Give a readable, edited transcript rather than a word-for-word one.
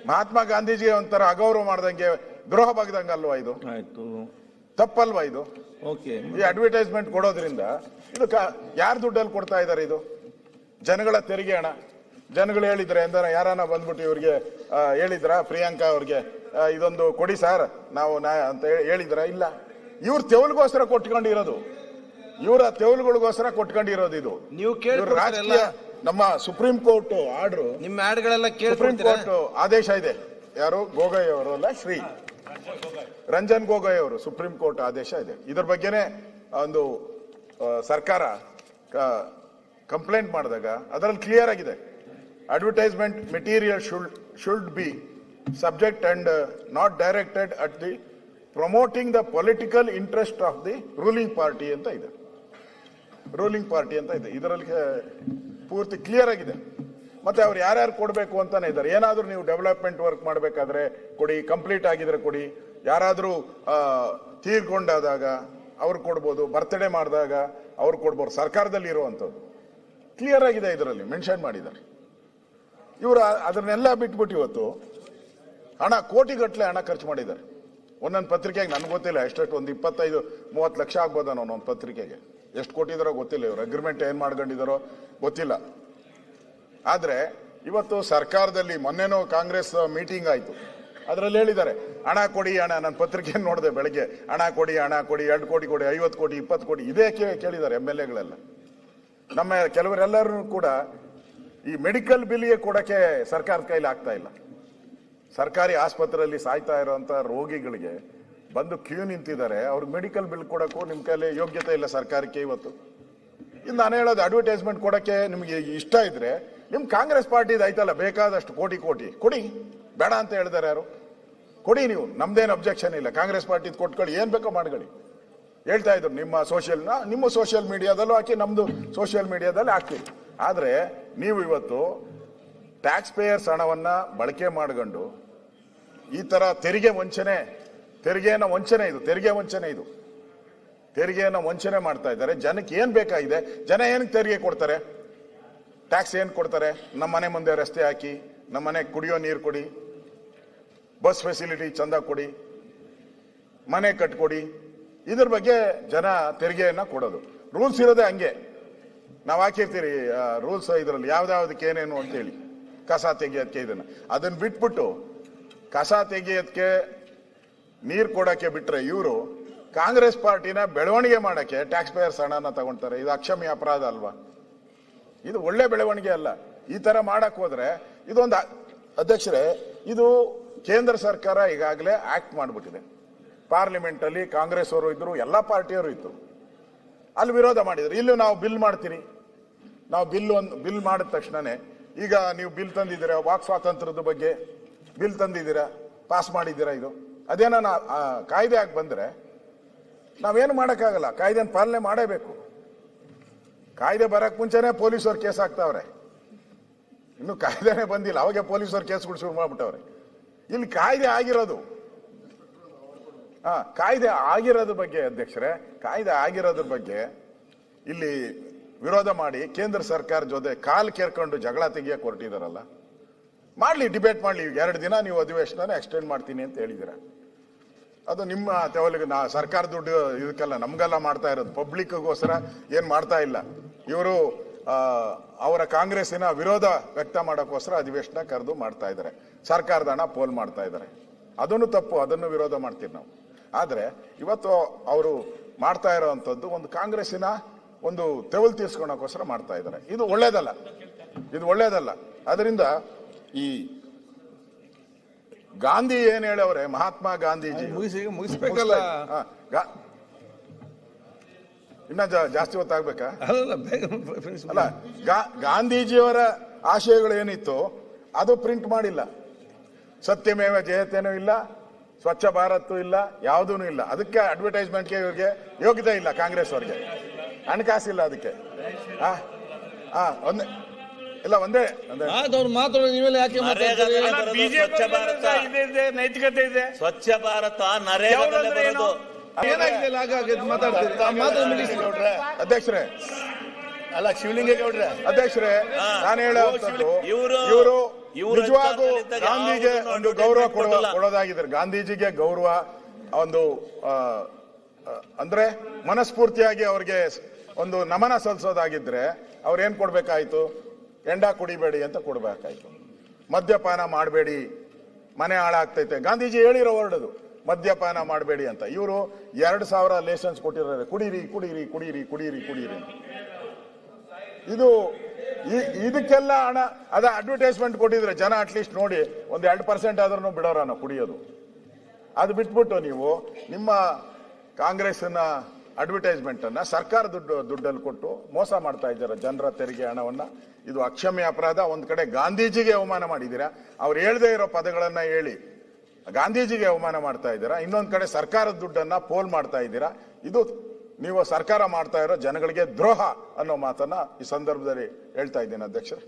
ಮಹಾತ್ಮ ಗಾಂಧೀಜಿಗೆ ಒಂಥರ ಅಗೌರವ ಮಾಡ್ದಂಗೆ ದ್ರೋಹ ಬಗ್ದಂಗಲ್ವಾ ಇದು? ಆಯ್ತು, ತಪ್ಪಲ್ವಾ ಇದು? ಓಕೆ. ಈ ಅಡ್ವರ್ಟೈಸ್ಮೆಂಟ್ ಕೊಡೋದ್ರಿಂದ ಇದು ಯಾರ ದುಡ್ಡಲ್ಲಿ ಕೊಡ್ತಾ ಇದ್ದಾರೆ? ಇದು ಜನಗಳ ತೆರಿಗೆ ಹಣ. ಜನಗಳು ಹೇಳಿದ್ರೆ ಎಂದಾರ ಯಾರನ್ನ ಬಂದ್ಬಿಟ್ಟು ಇವ್ರಿಗೆ ಹೇಳಿದ್ರ ಪ್ರಿಯಾಂಕಾ ಅವ್ರಿಗೆ ಇದೊಂದು ಕೊಡಿ ಸರ್ ನಾವು ಅಂತ ಹೇಳಿದ್ರ? ಇಲ್ಲ. ಇವ್ರ ತೆವಲ್ಗೋಸ್ಕರ ಕೊಟ್ಕೊಂಡಿರೋದು, ಇವರ ತೆವಲುಗಳಿಗೋಸ್ಕರ ಕೊಟ್ಕೊಂಡಿರೋದು ಇದು. ನೀವು ರಾಜಕೀಯ ನಮ್ಮ ಸುಪ್ರೀಂ ಕೋರ್ಟ್ ಆರ್ಡರ್, ನಿಮ್ಮ ಆಡ್ಗಳೆಲ್ಲ ಸುಪ್ರೀಂ ಕೋರ್ಟ್ ಆದೇಶ ಇದೆ. ಯಾರು? ಗೋಗೊಯ್ ಅವರು ಅಲ್ಲ, ಶ್ರೀ ರಂಜನ್ ಗೋಗೊಯ್ ಅವರು ಸುಪ್ರೀಂ ಕೋರ್ಟ್ ಆದೇಶ ಇದೆ. ಇದ್ರ ಬಗ್ಗೆನೇ ಒಂದು ಸರ್ಕಾರ ಕಂಪ್ಲೇಂಟ್ ಮಾಡಿದಾಗ ಅದರಲ್ಲಿ ಕ್ಲಿಯರ್ ಆಗಿದೆ, advertisement material should be subject and not directed at the promoting the political interest of the ruling party ಅಂತ ಇದೆ. ರೂಲಿಂಗ್ ಪಾರ್ಟಿ ಅಂತ ಇದೆ, ಇದರಲ್ಲಿ ಪೂರ್ತಿ ಕ್ಲಿಯರ್ ಆಗಿದೆ. ಮತ್ತೆ ಅವ್ರು ಯಾರ್ಯಾರು ಕೊಡಬೇಕು ಅಂತಾನೆ ಇದ್ದಾರೆ. ಏನಾದ್ರೂ ನೀವು ಡೆವಲಪ್ಮೆಂಟ್ ವರ್ಕ್ ಮಾಡಬೇಕಾದ್ರೆ ಕೊಡಿ, ಕಂಪ್ಲೀಟ್ ಆಗಿದ್ರೆ ಕೊಡಿ, ಯಾರಾದ್ರೂ ತೀರ್ಕೊಂಡಾದಾಗ ಅವ್ರು ಕೊಡ್ಬೋದು, ಬರ್ತ್ಡೇ ಮಾಡಿದಾಗ ಅವ್ರು ಕೊಡ್ಬೋದು, ಸರ್ಕಾರದಲ್ಲಿ ಇರುವಂಥದ್ದು ಕ್ಲಿಯರ್ ಆಗಿದೆ, ಇದರಲ್ಲಿ ಮೆನ್ಷನ್ ಮಾಡಿದ್ದಾರೆ. ಇವರು ಅದನ್ನೆಲ್ಲ ಬಿಟ್ಬಿಟ್ಟು ಇವತ್ತು ಹಣ ಕೋಟಿಗಟ್ಟಲೆ ಹಣ ಖರ್ಚು ಮಾಡಿದ್ದಾರೆ ಒಂದೊಂದು ಪತ್ರಿಕೆಗೆ. ನನಗೆ ಗೊತ್ತಿಲ್ಲ ಎಷ್ಟೆಷ್ಟು, ಒಂದು 25-30 ಲಕ್ಷ ಆಗ್ಬೋದ ಒಂದು ಪತ್ರಿಕೆಗೆ. ಎಷ್ಟು ಕೊಟ್ಟಿದಾರೋ ಗೊತ್ತಿಲ್ಲ, ಇವರು ಅಗ್ರಿಮೆಂಟ್ ಏನ್ ಮಾಡ್ಕೊಂಡಿದಾರೋ ಗೊತ್ತಿಲ್ಲ. ಆದ್ರೆ ಇವತ್ತು ಸರ್ಕಾರದಲ್ಲಿ ಮೊನ್ನೆನೋ ಕಾಂಗ್ರೆಸ್ ಮೀಟಿಂಗ್ ಆಯ್ತು, ಅದರಲ್ಲಿ ಹೇಳಿದ್ದಾರೆ ಹಣ ಕೊಡಿ, ಹಣ. ನನ್ನ ಪತ್ರಿಕೆ ನೋಡಿದೆ ಬೆಳಗ್ಗೆ, ಹಣ ಕೊಡಿ, ಹಣ ಕೊಡಿ, 2 ಕೋಟಿ ಕೊಡಿ, 50 ಕೋಟಿ, 20 ಕೋಟಿ, ಇದೇ ಕೇಳಿದ್ದಾರೆ MLA-ಗಳೆಲ್ಲ. ನಮ್ಮ ಕೆಲವರೆಲ್ಲರೂ ಕೂಡ ಈ ಮೆಡಿಕಲ್ ಬಿಲ್ಗೆ ಕೊಡಕ್ಕೆ ಸರ್ಕಾರದ ಕೈಲಿ ಆಗ್ತಾ ಇಲ್ಲ. ಸರ್ಕಾರಿ ಆಸ್ಪತ್ರೆಯಲ್ಲಿ ಸಾಯ್ತಾ ಇರುವಂತ ರೋಗಿಗಳಿಗೆ ಬಂದು ಕ್ಯೂ ನಿಂತಿದ್ದಾರೆ, ಅವ್ರಿಗೆ ಮೆಡಿಕಲ್ ಬಿಲ್ ಕೊಡಕ್ಕೂ ನಿಮ್ ಕೈಲಿ ಯೋಗ್ಯತೆ ಇಲ್ಲ ಸರ್ಕಾರಕ್ಕೆ ಇವತ್ತು. ಇನ್ನು ನಾನು ಹೇಳೋದು, ಅಡ್ವರ್ಟೈಸ್ಮೆಂಟ್ ಕೊಡಕ್ಕೆ ನಿಮ್ಗೆ ಇಷ್ಟ ಇದ್ರೆ ನಿಮ್ ಕಾಂಗ್ರೆಸ್ ಪಾರ್ಟಿದು ಆಯ್ತಲ್ಲ ಬೇಕಾದಷ್ಟು ಕೋಟಿ ಕೊಡಿ, ಬೇಡ ಅಂತ ಹೇಳಿದಾರೆ ಯಾರು? ಕೊಡಿ ನೀವು, ನಮ್ದೇನು ಅಬ್ಜೆಕ್ಷನ್ ಇಲ್ಲ. ಕಾಂಗ್ರೆಸ್ ಪಾರ್ಟಿದ್ ಕೊಟ್ಕೊಳ್ಳಿ, ಏನ್ ಬೇಕೋ ಮಾಡ್ಕೊಳ್ಳಿ. ಹೇಳ್ತಾ ಇದ್ರು ನಿಮ್ಮ ಸೋಷಿಯಲ್ ಮೀಡಿಯಾದಲ್ಲೂ ಹಾಕಿ, ನಮ್ದು ಸೋಷಿಯಲ್ ಮೀಡಿಯಾದಲ್ಲಿ ಹಾಕ್ತೀವಿ. ಆದ್ರೆ ನೀವು ಇವತ್ತು ಟ್ಯಾಕ್ಸ್ ಪೇಯರ್ಸ್ ಹಣವನ್ನ ಬಳಕೆ ಮಾಡ್ಕೊಂಡು ಈ ತರ ತೆರಿಗೆ ವಂಚನೆ ಮಾಡ್ತಾ ಇದ್ದಾರೆ. ಜನಕ್ಕೆ ಏನ್ ಬೇಕಾಗಿದೆ? ಜನ ಏನಕ್ಕೆ ತೆರಿಗೆ ಕೊಡ್ತಾರೆ? ಟ್ಯಾಕ್ಸ್ ಏನ್ ಕೊಡ್ತಾರೆ? ನಮ್ಮ ಮನೆ ಮುಂದೆ ರಸ್ತೆ ಹಾಕಿ, ನಮ್ಮ ಮನೆ ಕುಡಿಯೋ ನೀರು ಕೊಡಿ, ಬಸ್ ಫೆಸಿಲಿಟಿ ಚಂದ ಕೊಡಿ, ಮನೆ ಕಟ್ಕೊಡಿ. ಇದ್ರ ಬಗ್ಗೆ ಜನ ತೆರಿಗೆಯನ್ನ ಕೊಡೋದು. ರೂಲ್ಸ್ ಇರೋದೇ ಹಂಗೆ. ನಾವು ಹಾಕಿರ್ತೀರಿ ರೂಲ್ಸ್ ಇದರಲ್ಲಿ ಯಾವ್ದಾವ್ದಕ್ಕೆ ಏನೇನು ಅಂತೇಳಿ, ಕಸ ತೆಗಿಯೋದಕ್ಕೆ ಅದನ್ನ ಬಿಟ್ಬಿಟ್ಟು ಕಸ ತೆಗಿಯೋದಕ್ಕೆ ನೀರು ಕೊಡಕ್ಕೆ ಬಿಟ್ರೆ ಇವರು ಕಾಂಗ್ರೆಸ್ ಪಾರ್ಟಿನ ಬೆಳವಣಿಗೆ ಮಾಡಕ್ಕೆ ಟ್ಯಾಕ್ಸ್ ಪೇಯರ್ಸ್ ಹಣನ ತಗೊಂತಾರೆ. ಇದು ಅಕ್ಷಮ್ಯ ಅಪರಾಧ ಅಲ್ವಾ? ಇದು ಒಳ್ಳೆ ಬೆಳವಣಿಗೆ ಅಲ್ಲ. ಈ ತರ ಮಾಡಕ್ ಹೋದ್ರೆ ಇದೊಂದು ಅಧ್ಯಕ್ಷರೇ, ಇದು ಕೇಂದ್ರ ಸರ್ಕಾರ ಈಗಾಗಲೇ ಆಕ್ಟ್ ಮಾಡ್ಬಿಟ್ಟಿದೆ. ಪಾರ್ಲಿಮೆಂಟ್ ಅಲ್ಲಿ ಕಾಂಗ್ರೆಸ್ ಅವರು ಇದ್ರು, ಎಲ್ಲಾ ಪಾರ್ಟಿಯವರು ಇತ್ತು, ಅಲ್ಲಿ ವಿರೋಧ ಮಾಡಿದ್ರು. ಇಲ್ಲೂ ನಾವು ಬಿಲ್ ಮಾಡ್ತೀರಿ, ನಾವು ಬಿಲ್ ಮಾಡಿದ ತಕ್ಷಣನೇ ಈಗ ನೀವು ಬಿಲ್ ತಂದಿದ್ದೀರಾ, ವಾಕ್ ಸ್ವಾತಂತ್ರ್ಯದ ಬಗ್ಗೆ ಬಿಲ್ ತಂದಿದ್ದೀರಾ, ಪಾಸ್ ಮಾಡಿದ್ದೀರಾ. ಇದು ಅದೇನೋ ಕಾಯ್ದೆ ಆಗಿ ಬಂದ್ರೆ ನಾವೇನು ಮಾಡೋಕ್ಕಾಗಲ್ಲ, ಕಾಯ್ದೆನ ಪಾಲನೆ ಮಾಡೇಬೇಕು. ಕಾಯ್ದೆ ಬರಕ್ ಮುಂಚೆನೆ ಪೊಲೀಸರು ಕೇಸ್ ಹಾಕ್ತಾವ್ರೆ, ಇನ್ನು ಕಾಯ್ದೆನೇ ಬಂದಿಲ್ಲ ಅವಾಗೆ ಪೊಲೀಸರು ಕೇಸ್ಗಳು ಶುರು ಮಾಡ್ಬಿಟ್ಟವ್ರೆ. ಇಲ್ಲಿ ಕಾಯ್ದೆ ಆಗಿರೋದು ಬಗ್ಗೆ ಅಧ್ಯಕ್ಷರೇ, ಕಾಯ್ದೆ ಆಗಿರೋದ್ರ ಬಗ್ಗೆ ಇಲ್ಲಿ ವಿರೋಧ ಮಾಡಿ ಕೇಂದ್ರ ಸರ್ಕಾರ ಜೊತೆ ಕಾಲ್ ಕೇರ್ಕೊಂಡು ಜಗಳ ತೆಗಿಯಕ್ಕೆ ಹೊರಟಿದಾರಲ್ಲ, ಮಾಡ್ಲಿ, ಡಿಬೇಟ್ ಮಾಡ್ಲಿ. 2 ದಿನ ನೀವು ಅಧಿವೇಶನ ಎಕ್ಸ್ಟೆಂಡ್ ಮಾಡ್ತೀನಿ ಅಂತ ಹೇಳಿದಿರ. ಅದು ನಿಮ್ಮ ತೆವಲಿಗೆ ಸರ್ಕಾರ ದುಡ್ಡು ಇದಕ್ಕೆಲ್ಲ ನಮ್ಗೆಲ್ಲ ಮಾಡ್ತಾ ಇರೋದು, ಪಬ್ಲಿಕ್ಗೋಸ್ಕರ ಏನ್ ಮಾಡ್ತಾ ಇಲ್ಲ. ಇವರು ಅವರ ಕಾಂಗ್ರೆಸ್ಸಿನ ವಿರೋಧ ವ್ಯಕ್ತ ಮಾಡೋಕ್ಕೋಸ್ಕರ ಅಧಿವೇಶನ ಕರೆದು ಮಾಡ್ತಾ ಇದ್ದಾರೆ. ಸರ್ಕಾರದ ಹಣ ಪೋಲ್ ಮಾಡ್ತಾ ಇದ್ದಾರೆ, ಅದನ್ನು ತಪ್ಪು, ಅದನ್ನು ವಿರೋಧ ಮಾಡ್ತೀವಿ ನಾವು. ಆದ್ರೆ ಇವತ್ತು ಅವರು ಮಾಡ್ತಾ ಇರೋವಂಥದ್ದು ಒಂದು ಕಾಂಗ್ರೆಸ್ಸಿನ ಒಂದು ತೆವಲು ತೀರ್ಸ್ಕೊಳಕ್ಕೋಸ್ಕರ ಮಾಡ್ತಾ ಇದ್ದಾರೆ. ಇದು ಒಳ್ಳೇದಲ್ಲ. ಅದರಿಂದ ಈ ಗಾಂಧಿ ಏನ್ ಹೇಳವ್ರೆ, ಮಹಾತ್ಮ ಗಾಂಧೀಜಿ ಮುಗಿಸ್ಬೇಕಲ್ಲ, ಇನ್ನ ಜಾಸ್ತಿ ಹೊತ್ತಾಗ್ಬೇಕಾ? ಅಲ್ಲ, ಗಾಂಧೀಜಿಯವರ ಆಶಯಗಳು ಏನಿತ್ತು ಅದು ಪ್ರಿಂಟ್ ಮಾಡಿಲ್ಲ. ಸತ್ಯಮೇವ ಜಯತೇನೂ ಇಲ್ಲ, ಸ್ವಚ್ಛ ಭಾರತ್ ಇಲ್ಲ, ಯಾವುದೂ ಇಲ್ಲ. ಅದಕ್ಕೆ ಅಡ್ವರ್ಟೈಸ್ಮೆಂಟ್ಗೆ ಇವ್ರಿಗೆ ಯೋಗ್ಯತೆ ಇಲ್ಲ, ಕಾಂಗ್ರೆಸ್ ಅವ್ರಿಗೆ ಹಣಕಾಸಿಲ್ಲ ಅದಕ್ಕೆ. ಒಂದೇ ನೈತಿಕತೆ ಇದೆ. ಸ್ವಚ್ಛ ಭಾರತ ಇವ್ರು ನಿಜವಾಗೂ ಅಧಿಕಾರದಲ್ಲಿದ್ದಾಗ ಗಾಂಧಿಗೆ ಯಾವುದನ್ನು ಒಂದು advertisement ಗೌರವ ಕೊಟ್ಟಿಲ್ಲ. ಕೊಡೋದಾಗಿದ್ರೆ ಗಾಂಧೀಜಿಗೆ ಗೌರವ ಒಂದು ಅಂದ್ರೆ ಮನಸ್ಫೂರ್ತಿಯಾಗಿ ಅವ್ರಿಗೆ ಒಂದು ನಮನ ಸಲ್ಲಿಸೋದಾಗಿದ್ರೆ ಅವ್ರೇನ್ ಕೊಡ್ಬೇಕಾಯ್ತು? ಎಂಡ ಕುಡಿಬೇಡಿ ಅಂತ ಕೊಡ್ಬೇಕಾಯ್ತು. ಮದ್ಯಪಾನ ಮಾಡಬೇಡಿ, ಮನೆ ಹಾಳಾಗ್ತೈತೆ. ಗಾಂಧೀಜಿ ಹೇಳಿರೋ ಹೊರಡದು ಮದ್ಯಪಾನ ಮಾಡಬೇಡಿ ಅಂತ. ಇವರು 2000 ಲೈಸೆನ್ಸ್ ಕೊಟ್ಟಿದ್ದಾರೆ, ಕುಡೀರಿ ಕುಡೀರಿ ಕುಡೀರಿ ಕುಡೀರಿ ಕುಡೀರಿ. ಇದು ಇದಕ್ಕೆಲ್ಲ ಹಣ ಅದ ಅಡ್ವರ್ಟೈಸ್ಮೆಂಟ್ ಕೊಟ್ಟಿದ್ರೆ ಜನ ಅಟ್ಲೀಸ್ಟ್ ನೋಡಿ ಒಂದು 2% ಆದ್ರೂ ಬಿಡೋರ ನಾವು ಕುಡಿಯೋದು. ಅದು ಬಿಟ್ಬಿಟ್ಟು ನೀವು ನಿಮ್ಮ ಕಾಂಗ್ರೆಸ್ನ ಅಡ್ವರ್ಟೈಸ್ಮೆಂಟ್ ಅನ್ನ ಸರ್ಕಾರ ದುಡ್ಡಲ್ಲಿ ಕೊಟ್ಟು ಮೋಸ ಮಾಡ್ತಾ ಇದ್ದಾರೆ ಜನರ ತೆರಿಗೆ ಹಣವನ್ನ. ಇದು ಅಕ್ಷಮ್ಯ ಅಪರಾಧ. ಒಂದ್ ಕಡೆ ಗಾಂಧೀಜಿಗೆ ಅವಮಾನ ಮಾಡಿದ್ದೀರಾ, ಅವ್ರು ಹೇಳ್ದೇ ಇರೋ ಪದಗಳನ್ನ ಹೇಳಿ ಗಾಂಧೀಜಿಗೆ ಅವಮಾನ ಮಾಡ್ತಾ ಇದ್ದೀರಾ. ಇನ್ನೊಂದ್ ಕಡೆ ಸರ್ಕಾರದ ದುಡ್ಡನ್ನ ಪೋಲ್ ಮಾಡ್ತಾ ಇದ್ದೀರಾ. ಇದು ನೀವು ಸರ್ಕಾರ ಮಾಡ್ತಾ ಇರೋ ಜನಗಳಿಗೆ ದ್ರೋಹ ಅನ್ನೋ ಮಾತನ್ನ ಈ ಸಂದರ್ಭದಲ್ಲಿ ಹೇಳ್ತಾ ಇದ್ದೀನಿ ಅಧ್ಯಕ್ಷರೇ.